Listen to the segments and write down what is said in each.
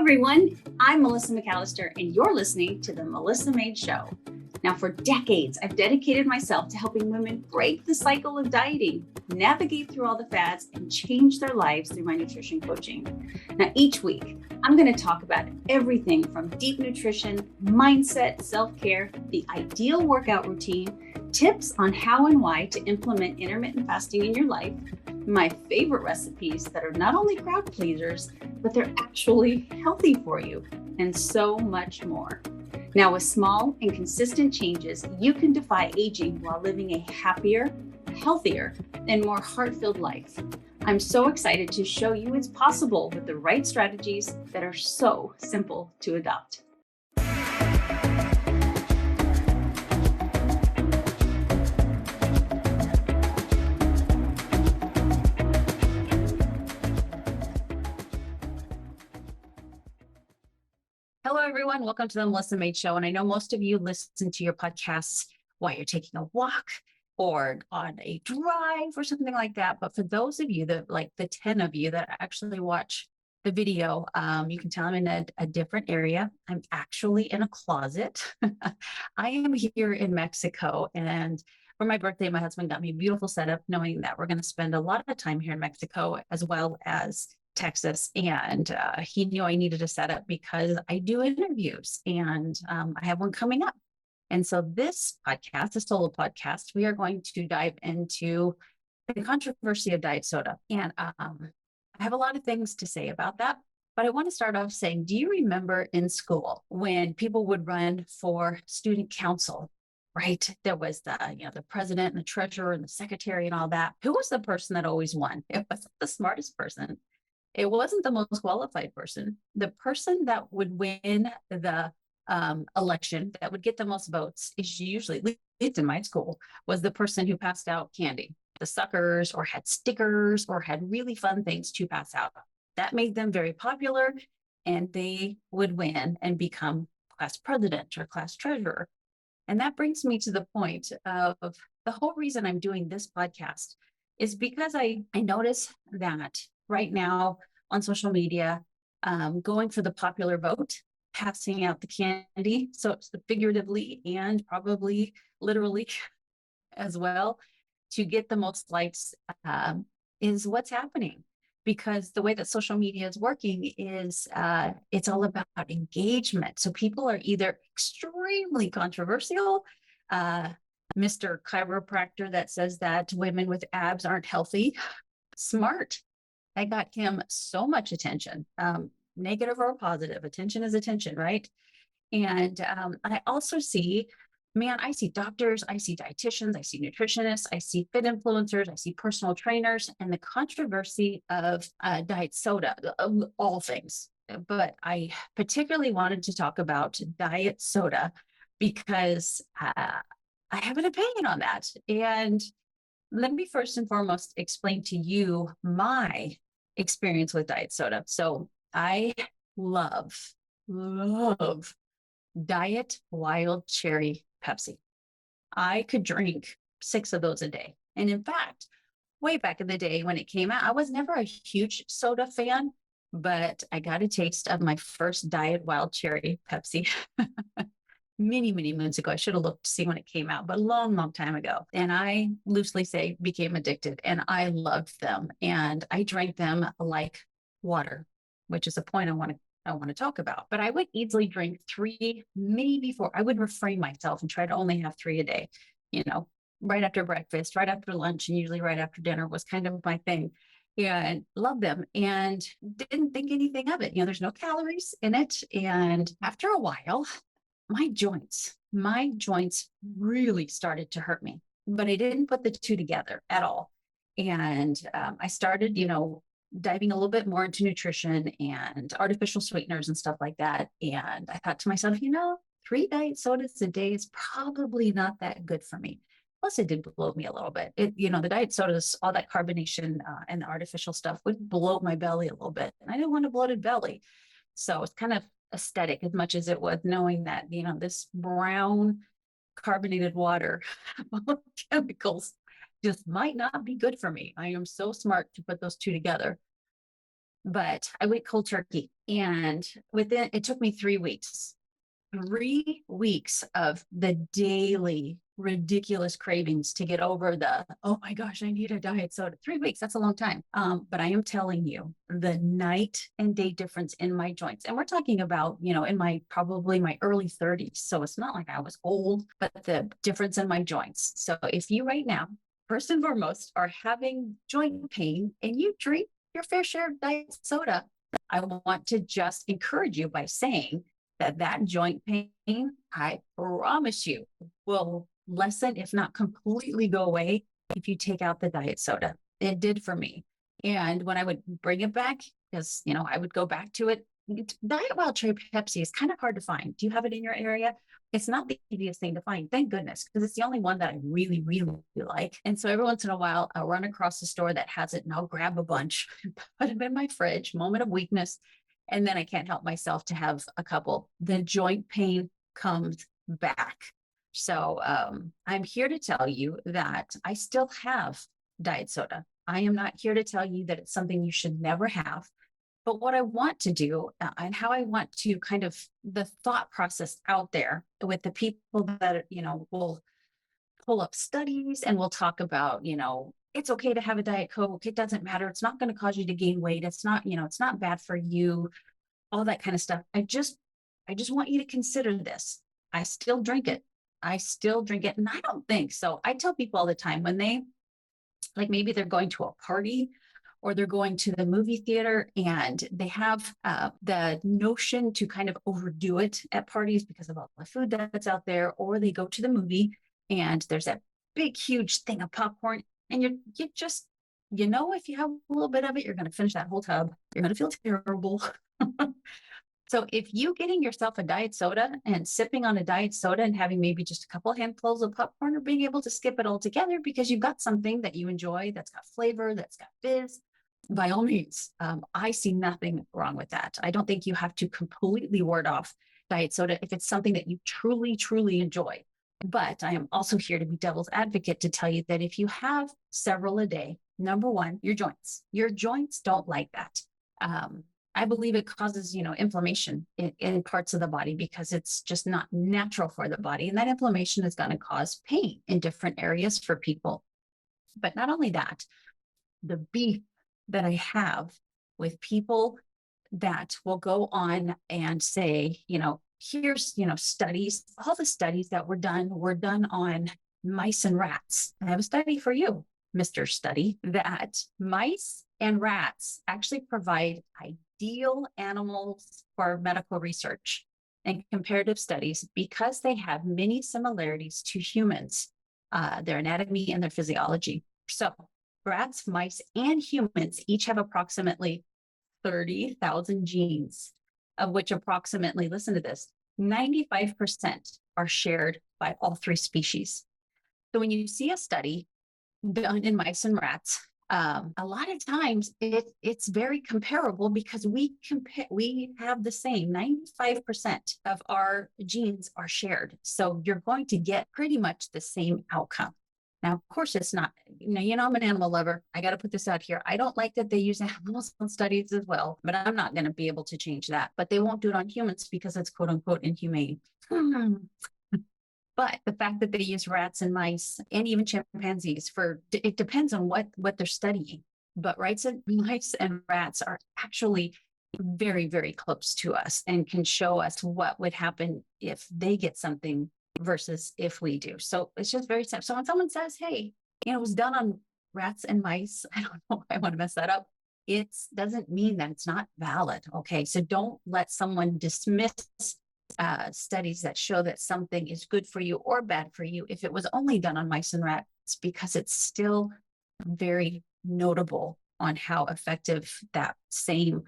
everyone. I'm Melissa McAllister, and you're listening to The Melissa Made Show. Now, for decades, I've dedicated myself to helping women break the cycle of dieting, navigate through all the fads, and change their lives through my nutrition coaching. Now, each week, I'm going to talk about everything from deep nutrition, mindset, self-care, the ideal workout routine, tips on how and why to implement intermittent fasting in your life, my favorite recipes that are not only crowd pleasers, but they're actually healthy for you, and so much more. Now, with small and consistent changes, you can defy aging while living a happier, healthier, and more heart-filled life. I'm so excited to show you it's possible with the right strategies that are so simple to adopt. Hello, everyone. Welcome to the Melissa Made Show. And I know most of you listen to your podcasts while you're taking a walk or on a drive or something like that. But for those of you that, like the 10 of you that actually watch the video, you can tell I'm in a different area. I'm actually in a closet. I am here in Mexico. And for my birthday, my husband got me a beautiful setup, knowing that we're going to spend a lot of time here in Mexico, as well as Texas, and he knew I needed a setup because I do interviews, and I have one coming up. And so this podcast, a solo podcast, we are going to dive into the controversy of diet soda. And I have a lot of things to say about that, but I want to start off saying, do you remember in school when people would run for student council? Right? There was the president and the treasurer and the secretary and all that. Who was the person that always won? It wasn't the smartest person. It wasn't the most qualified person. The person that would win the election, that would get the most votes, is usually, at least in my school, was the person who passed out candy, the suckers, or had stickers, or had really fun things to pass out. That made them very popular, and they would win and become class president or class treasurer. And that brings me to the point of the whole reason I'm doing this podcast is because I notice that right now on social media, going for the popular vote, passing out the candy, so it's figuratively and probably literally as well, to get the most likes is what's happening. Because the way that social media is working is it's all about engagement. So people are either extremely controversial, Mr. Chiropractor that says that women with abs aren't healthy, smart. I got him so much attention, negative or positive. Attention is attention, right? And I also see, I see doctors, I see dietitians, I see nutritionists, I see fit influencers, I see personal trainers, and the controversy of diet soda, all things. But I particularly wanted to talk about diet soda because I have an opinion on that. And let me first and foremost explain to you my experience with diet soda. So I love diet wild cherry Pepsi. I could drink 6 of those a day. And in fact, way back in the day when it came out, I was never a huge soda fan, but I got a taste of my first diet wild cherry Pepsi many moons ago. I should have looked to see when it came out, but a long time ago. And I loosely say became addicted, and I loved them. And I drank them like water, which is a point I want to talk about. But I would easily drink 3, maybe 4. I would refrain myself and try to only have 3 a day, right after breakfast, right after lunch, and usually right after dinner was kind of my thing. And loved them and didn't think anything of it. There's no calories in it. And after a while, my joints really started to hurt me, but I didn't put the two together at all. And I started, diving a little bit more into nutrition and artificial sweeteners and stuff like that. And I thought to myself, 3 diet sodas a day is probably not that good for me. Plus, it did bloat me a little bit. The diet sodas, all that carbonation and the artificial stuff would bloat my belly a little bit. And I didn't want a bloated belly. So it's kind of aesthetic as much as it was knowing that, this brown carbonated water chemicals just might not be good for me. I am so smart to put those two together. but I went cold turkey, and it took me 3 weeks. 3 weeks of the daily ridiculous cravings to get over oh my gosh, I need a diet soda. 3 weeks, that's a long time. But I am telling you, the night and day difference in my joints, and we're talking about, in probably my early 30s. So it's not like I was old, but the difference in my joints. So if you right now, first and foremost, are having joint pain and you drink your fair share of diet soda, I want to just encourage you by saying that joint pain, I promise you, will lessen, if not completely go away, if you take out the diet soda. It did for me. And when I would bring it back, because, I would go back to it, Diet Wild Cherry Pepsi is kind of hard to find. Do you have it in your area? It's not the easiest thing to find, thank goodness, because it's the only one that I really, really like. And so every once in a while, I'll run across the store that has it and I'll grab a bunch, put them in my fridge, moment of weakness. And then I can't help myself to have a couple. The joint pain comes back. So I'm here to tell you that I still have diet soda. I am not here to tell you that it's something you should never have. But what I want to do and how I want to kind of the thought process out there with the people that, will pull up studies and we'll talk about, it's okay to have a Diet Coke. It doesn't matter. It's not going to cause you to gain weight. It's not, it's not bad for you, all that kind of stuff. I just want you to consider this. I still drink it. And I don't think so. I tell people all the time when they, like, maybe they're going to a party or they're going to the movie theater and they have the notion to kind of overdo it at parties because of all the food that's out there, or they go to the movie and there's that big, huge thing of popcorn and you just, if you have a little bit of it, you're going to finish that whole tub. You're going to feel terrible. So if you getting yourself a diet soda and sipping on a diet soda and having maybe just a couple of handfuls of popcorn, or being able to skip it all together because you've got something that you enjoy that's got flavor, that's got fizz, by all means, I see nothing wrong with that. I don't think you have to completely ward off diet soda if it's something that you truly, truly enjoy. But I am also here to be devil's advocate to tell you that if you have several a day, number one, your joints don't like that. I believe it causes, inflammation in parts of the body because it's just not natural for the body. And that inflammation is going to cause pain in different areas for people. But not only that, the beef that I have with people that will go on and say, here's, studies, all the studies that were done on mice and rats. I have a study for you, Mr. Study, that mice and rats actually provide ideal animals for medical research and comparative studies because they have many similarities to humans, their anatomy and their physiology. So rats, mice, and humans each have approximately 30,000 genes, of which approximately, listen to this, 95% are shared by all three species. So when you see a study done in mice and rats, a lot of times it's very comparable because we have the same 95% of our genes are shared. So you're going to get pretty much the same outcome. Now, of course, it's not, I'm an animal lover. I got to put this out here. I don't like that they use animals in studies as well, but I'm not going to be able to change that. But they won't do it on humans because it's quote unquote inhumane. But the fact that they use rats and mice and even chimpanzees it depends on what they're studying. But mice and rats are actually very, very close to us and can show us what would happen if they get something versus if we do. So it's just very simple. So when someone says, hey, it was done on rats and mice, I don't know, I want to mess that up. It doesn't mean that it's not valid. Okay. So don't let someone dismiss studies that show that something is good for you or bad for you if it was only done on mice and rats, because it's still very notable on how effective that same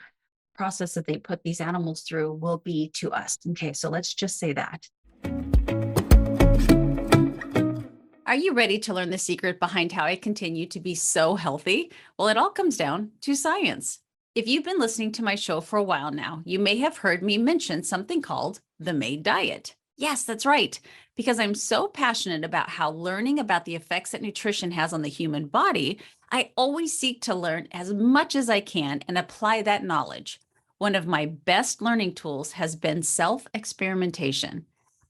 process that they put these animals through will be to us. Okay, so let's just say that. Are you ready to learn the secret behind how I continue to be so healthy? Well, it all comes down to science. If you've been listening to my show for a while now, you may have heard me mention something called the MAID diet. Yes, that's right. Because I'm so passionate about how learning about the effects that nutrition has on the human body, I always seek to learn as much as I can and apply that knowledge. One of my best learning tools has been self experimentation.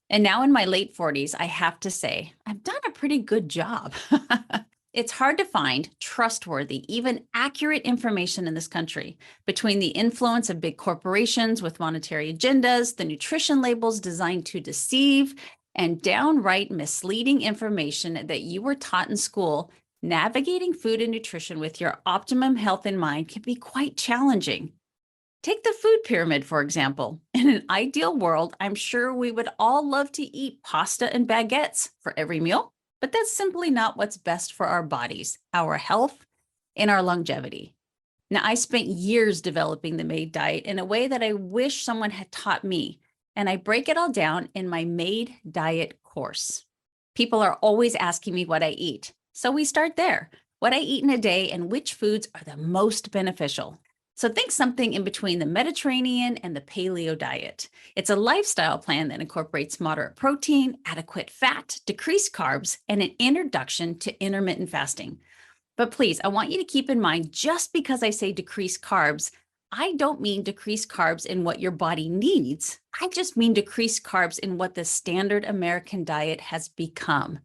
And now in my late 40s, I have to say, I've done a pretty good job. It's hard to find trustworthy, even accurate information in this country between the influence of big corporations with monetary agendas, the nutrition labels designed to deceive, and downright misleading information that you were taught in school. Navigating food and nutrition with your optimum health in mind can be quite challenging. Take the food pyramid, for example. In an ideal world, I'm sure we would all love to eat pasta and baguettes for every meal, but that's simply not what's best for our bodies, our health, and our longevity. Now, I spent years developing the MAID diet in a way that I wish someone had taught me, and I break it all down in my MAID diet course. People are always asking me what I eat, so we start there. What I eat in a day and which foods are the most beneficial. So think something in between the Mediterranean and the paleo diet. It's a lifestyle plan that incorporates moderate protein, adequate fat, decreased carbs, and an introduction to intermittent fasting. But please, I want you to keep in mind, just because I say decrease carbs, I don't mean decrease carbs in what your body needs. I just mean decrease carbs in what the standard American diet has become.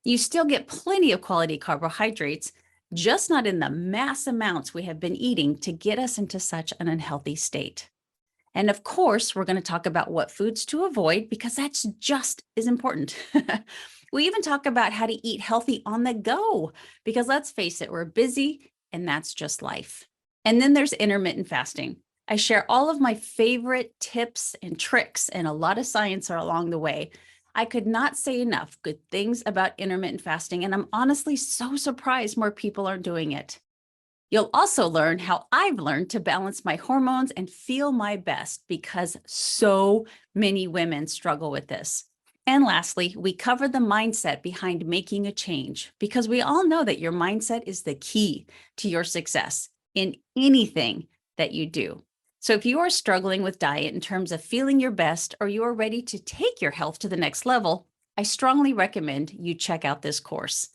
You still get plenty of quality carbohydrates, just not in the mass amounts we have been eating to get us into such an unhealthy state. And of course, we're going to talk about what foods to avoid because that's just as important. We even talk about how to eat healthy on the go because let's face it, we're busy and that's just life. And then there's intermittent fasting. I share all of my favorite tips and tricks, and a lot of science are along the way. I could not say enough good things about intermittent fasting, and I'm honestly so surprised more people are doing it. You'll also learn how I've learned to balance my hormones and feel my best because so many women struggle with this. And lastly, we cover the mindset behind making a change because we all know that your mindset is the key to your success in anything that you do. So if you are struggling with diet in terms of feeling your best or you are ready to take your health to the next level, I strongly recommend you check out this course.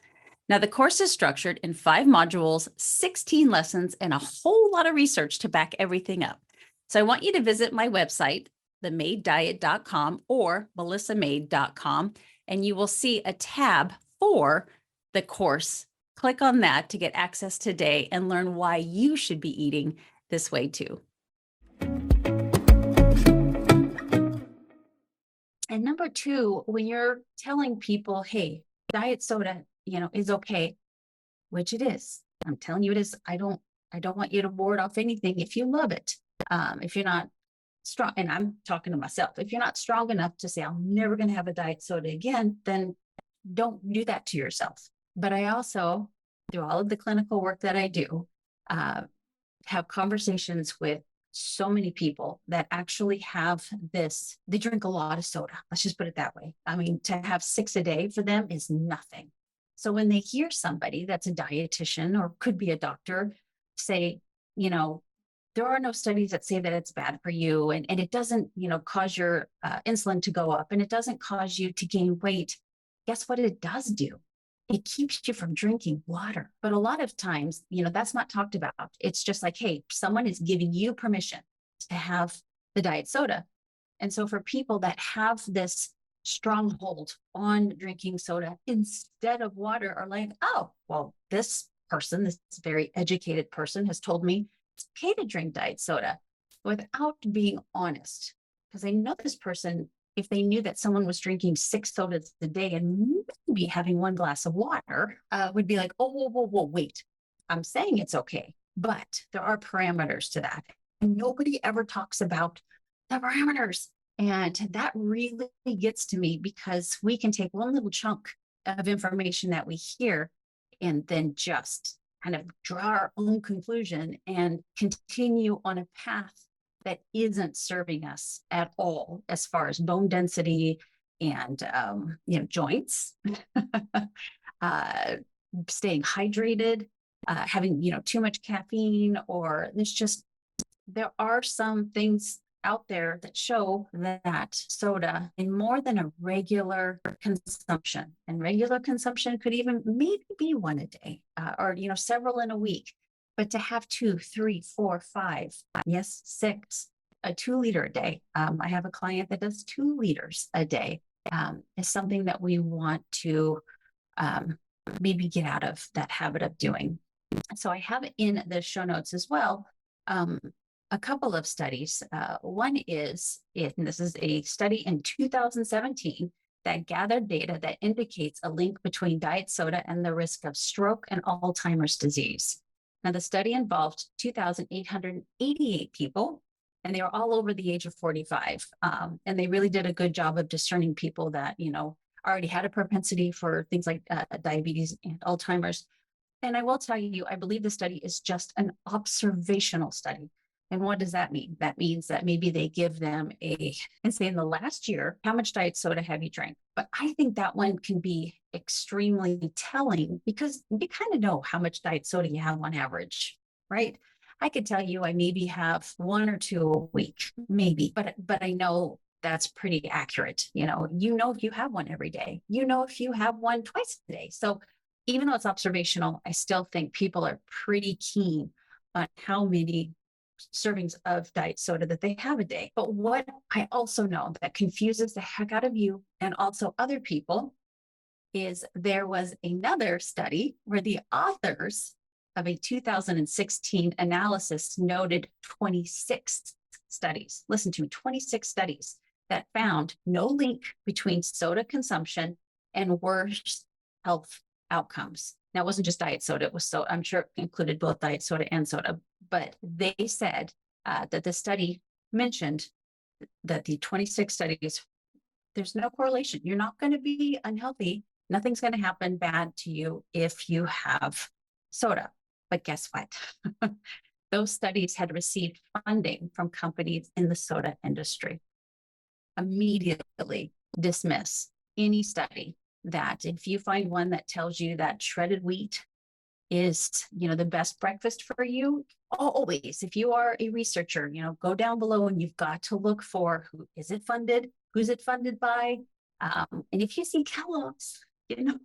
Now, the course is structured in 5 modules, 16 lessons, and a whole lot of research to back everything up. So I want you to visit my website, themaiddiet.com or melissamaid.com, and you will see a tab for the course. Click on that to get access today and learn why you should be eating this way too. And number 2, when you're telling people, hey, diet soda, is okay, which it is. I'm telling you it is. I don't want you to ward off anything if you love it. If you're not strong, and I'm talking to myself, if you're not strong enough to say, I'm never going to have a diet soda again, then don't do that to yourself. But I also, through all of the clinical work that I do, have conversations with so many people that actually have this. They drink a lot of soda. Let's just put it that way. I mean, to have 6 a day for them is nothing. So when they hear somebody that's a dietitian or could be a doctor say, there are no studies that say that it's bad for you and it doesn't, cause your insulin to go up and it doesn't cause you to gain weight. Guess what it does do? It keeps you from drinking water. But a lot of times, that's not talked about. It's just like, hey, someone is giving you permission to have the diet soda. And so for people that have this stronghold on drinking soda instead of water are like, oh, well, this person, this very educated person has told me it's okay to drink diet soda without being honest. Because I know this person, if they knew that someone was drinking 6 sodas a day and maybe having 1 glass of water, would be like, oh, whoa, wait. I'm saying it's okay, but there are parameters to that. And nobody ever talks about the parameters. And that really gets to me because we can take one little chunk of information that we hear and then just kind of draw our own conclusion and continue on a path that isn't serving us at all as far as bone density and joints, staying hydrated, having too much caffeine, or there are some things out there that show that soda in more than a regular consumption, and regular consumption could even maybe be one a day, or several in a week, but to have two, three, four, five, yes, six, a 2 liter a day. I have a client that does 2 liters a day, is something that we want to maybe get out of that habit of doing. So I have in the show notes as well a couple of studies. One is, and this is a study in 2017 that gathered data that indicates a link between diet soda and the risk of stroke and Alzheimer's disease. Now, the study involved 2,888 people, and they were all over the age of 45. And they really did a good job of discerning people that, already had a propensity for things like diabetes and Alzheimer's. And I will tell you, I believe the study is just an observational study. And what does that mean? That means that maybe they give them and say in the last year, how much diet soda have you drank? But I think that one can be extremely telling because you kind of know how much diet soda you have on average, right? I could tell you I maybe have 1 or 2 a week, maybe, but I know that's pretty accurate. If you have one every day, if you have one twice a day. So even though it's observational, I still think people are pretty keen on how many servings of diet soda that they have a day. But what I also know that confuses the heck out of you and also other people is there was another study where the authors of a 2016 analysis noted 26 studies. Listen to me, 26 studies that found no link between soda consumption and worse health outcomes. Now, it wasn't just diet soda. It was I'm sure it included both diet soda and soda, but they said that the study mentioned that the 26 studies, there's no correlation. You're not going to be unhealthy. Nothing's going to happen bad to you if you have soda. But guess what? Those studies had received funding from companies in the soda industry. Immediately dismiss any study that if you find one that tells you that shredded wheat is, the best breakfast for you, always, if you are a researcher, go down below and you've got to look for who is it funded, who's it funded by. And if you see Kellogg's, you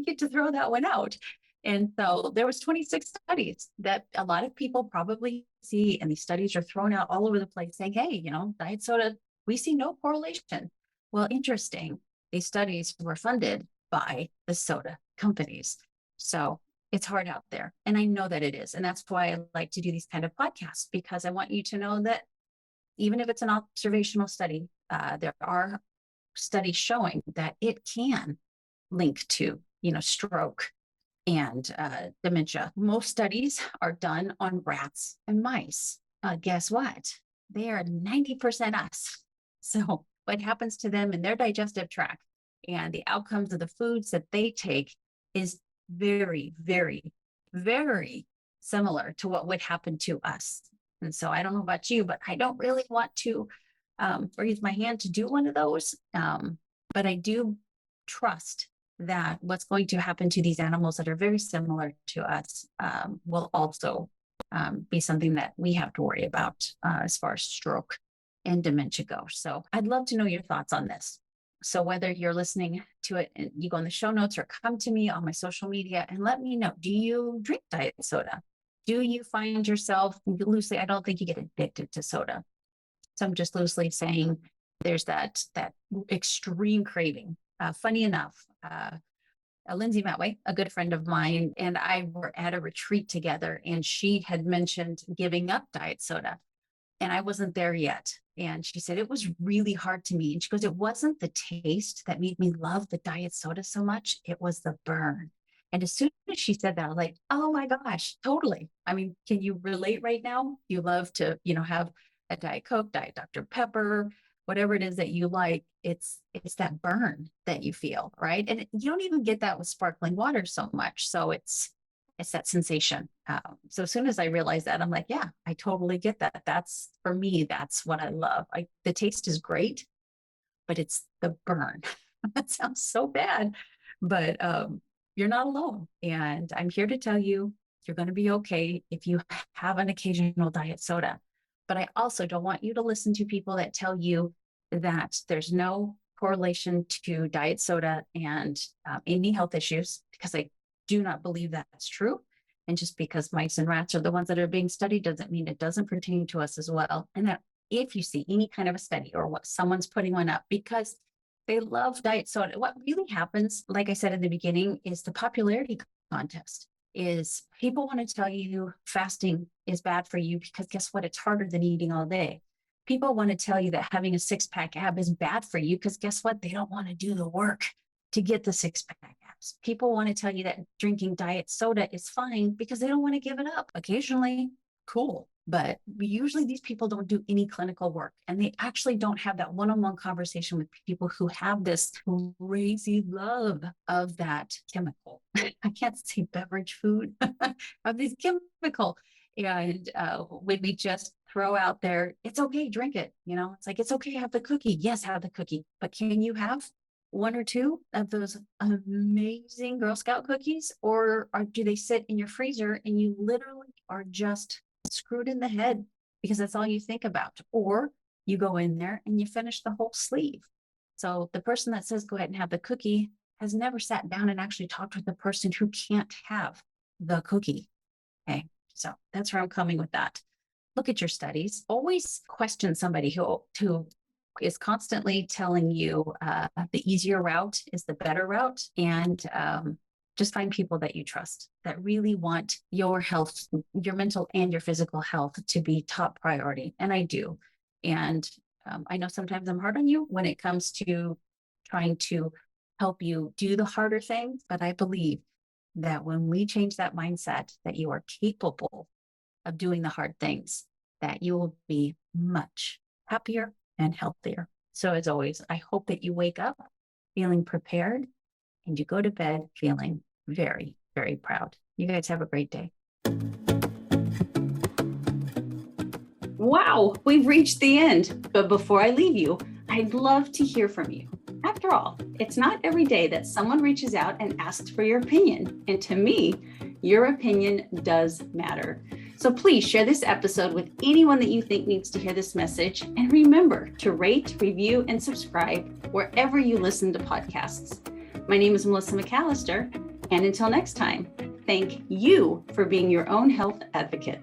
get to throw that one out. And so there was 26 studies that a lot of people probably see, and these studies are thrown out all over the place saying, hey, diet soda, we see no correlation. Well, interesting. These studies were funded by the soda companies. So it's hard out there. And I know that it is. And that's why I like to do these kind of podcasts, because I want you to know that even if it's an observational study, there are studies showing that it can link to, stroke and dementia. Most studies are done on rats and mice. Guess what? They are 90% us. So what happens to them in their digestive tract and the outcomes of the foods that they take is very, very, very similar to what would happen to us. And so I don't know about you, but I don't really want to raise my hand to do one of those. But I do trust that what's going to happen to these animals that are very similar to us will also be something that we have to worry about as far as stroke and dementia go. So I'd love to know your thoughts on this. So whether you're listening to it and you go in the show notes or come to me on my social media and let me know, do you drink diet soda? Do you find yourself loosely, I don't think you get addicted to soda. So I'm just loosely saying there's that extreme craving. Funny enough, Lindsay Matway, a good friend of mine, and I were at a retreat together, and she had mentioned giving up diet soda. And I wasn't there yet. And she said, it was really hard to me. And she goes, it wasn't the taste that made me love the diet soda so much. It was the burn. And as soon as she said that, I was like, oh my gosh, totally. I mean, can you relate right now? You love to, have a Diet Coke, Diet Dr. Pepper, whatever it is that you like. It's that burn that you feel, right? And you don't even get that with sparkling water so much. So it's that sensation. So as soon as I realized that, I'm like, yeah, I totally get that. That's, for me, that's what I love. The taste is great, but it's the burn. That sounds so bad, but you're not alone. And I'm here to tell you, you're going to be okay if you have an occasional diet soda. But I also don't want you to listen to people that tell you that there's no correlation to diet soda and any health issues, because I do not believe that's true. And just because mice and rats are the ones that are being studied doesn't mean it doesn't pertain to us as well. And that if you see any kind of a study or what someone's putting one up because they love diet soda, what really happens, like I said in the beginning, is the popularity contest. Is people want to tell you fasting is bad for you because guess what? It's harder than eating all day. People want to tell you that having a six-pack ab is bad for you because guess what? They don't want to do the work to get the six-pack abs. People want to tell you that drinking diet soda is fine because they don't want to give it up. Occasionally, cool. But usually these people don't do any clinical work, and they actually don't have that one-on-one conversation with people who have this crazy love of that chemical. I can't say beverage food of this chemical. And when we just throw out there, it's okay, drink it. It's like, it's okay, have the cookie. Yes, have the cookie. But can you have one or two of those amazing Girl Scout cookies? Or do they sit in your freezer and you literally are just screwed in the head because that's all you think about? Or you go in there and you finish the whole sleeve. So the person that says go ahead and have the cookie has never sat down and actually talked with the person who can't have the cookie. Okay, so that's where I'm coming with that. Look at your studies. Always question somebody who is constantly telling you the easier route is the better route, and just find people that you trust that really want your health, your mental and your physical health to be top priority. And I do. And I know sometimes I'm hard on you when it comes to trying to help you do the harder things, but I believe that when we change that mindset, that you are capable of doing the hard things, that you will be much happier and healthier. So as always, I hope that you wake up feeling prepared and you go to bed feeling very, very proud. You guys have a great day. Wow, we've reached the end. But before I leave you, I'd love to hear from you. After all, it's not every day that someone reaches out and asks for your opinion. And to me, your opinion does matter. So please share this episode with anyone that you think needs to hear this message. And remember to rate, review, and subscribe wherever you listen to podcasts. My name is Melissa McAllister. And until next time, thank you for being your own health advocate.